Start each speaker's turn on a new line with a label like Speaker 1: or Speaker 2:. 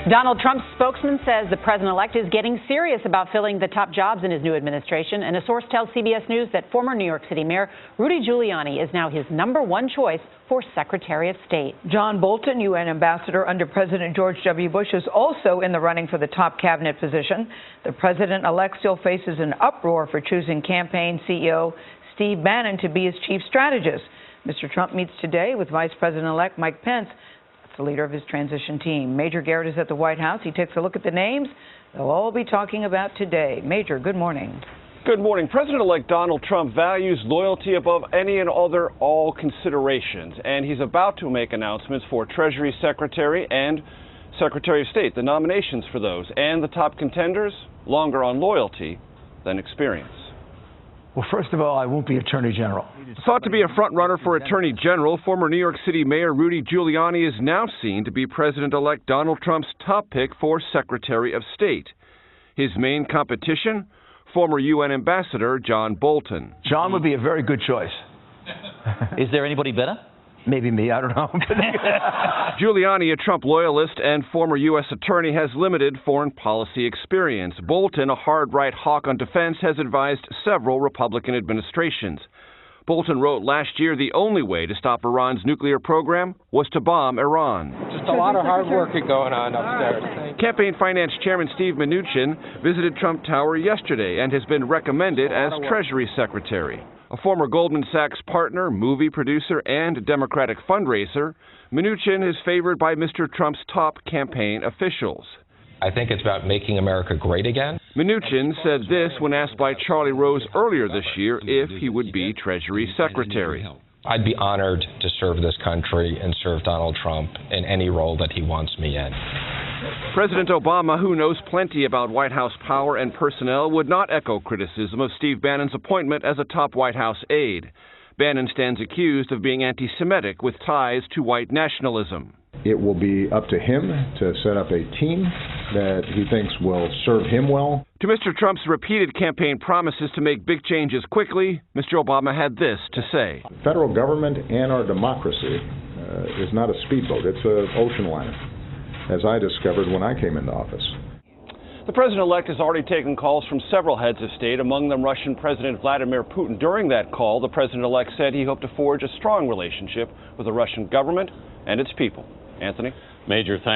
Speaker 1: Donald Trump's spokesman says the president-elect is getting serious about filling the top jobs in his new administration, and a source tells CBS News that former New York City Mayor Rudy Giuliani is now his #1 choice for Secretary of State.
Speaker 2: John Bolton, UN ambassador under President George W. Bush, is also in the running for the top cabinet position. The president-elect still faces an uproar for choosing campaign CEO Steve Bannon to be his chief strategist. Mr. Trump meets today with Vice President-elect Mike Pence, the leader of his transition team. Major Garrett is at the White House. He takes a look at the names they'll all be talking about today. Major, good morning.
Speaker 3: Good morning. President-elect Donald Trump values loyalty above any and all considerations, and he's about to make announcements for Treasury Secretary and Secretary of State. The nominations for those and the top contenders, longer on loyalty than experience.
Speaker 4: Well, first of all, I won't be Attorney General.
Speaker 3: Thought to be a front-runner for Attorney General, former New York City Mayor Rudy Giuliani is now seen to be President-elect Donald Trump's top pick for Secretary of State. His main competition, former UN Ambassador John Bolton.
Speaker 4: John would be a very good choice.
Speaker 5: Is there anybody better?
Speaker 4: Maybe me, I don't know.
Speaker 3: Giuliani, a Trump loyalist and former U.S. attorney, has limited foreign policy experience. Bolton, a hard-right hawk on defense, has advised several Republican administrations. Bolton wrote last year the only way to stop Iran's nuclear program was to bomb Iran.
Speaker 6: Just a lot of hard work going on upstairs.
Speaker 3: Campaign Finance Chairman Steve Mnuchin visited Trump Tower yesterday and has been recommended as Treasury Secretary. A former Goldman Sachs partner, movie producer, and Democratic fundraiser, Mnuchin is favored by Mr. Trump's top campaign officials.
Speaker 6: I think it's about making America great again.
Speaker 3: Mnuchin said this when asked by Charlie Rose earlier this year if he would be Treasury Secretary.
Speaker 6: I'd be honored to serve this country and serve Donald Trump in any role that he wants me in.
Speaker 3: President Obama, who knows plenty about White House power and personnel, would not echo criticism of Steve Bannon's appointment as a top White House aide. Bannon stands accused of being anti-Semitic with ties to white nationalism.
Speaker 7: It will be up to him to set up a team that he thinks will serve him well.
Speaker 3: To Mr. Trump's repeated campaign promises to make big changes quickly, Mr. Obama had this to say.
Speaker 7: Federal government and our democracy is not a speedboat, it's an ocean liner, as I discovered when I came into office.
Speaker 3: The president-elect has already taken calls from several heads of state, among them Russian President Vladimir Putin. During that call, the president-elect said he hoped to forge a strong relationship with the Russian government and its people. Anthony?
Speaker 8: Major thanks.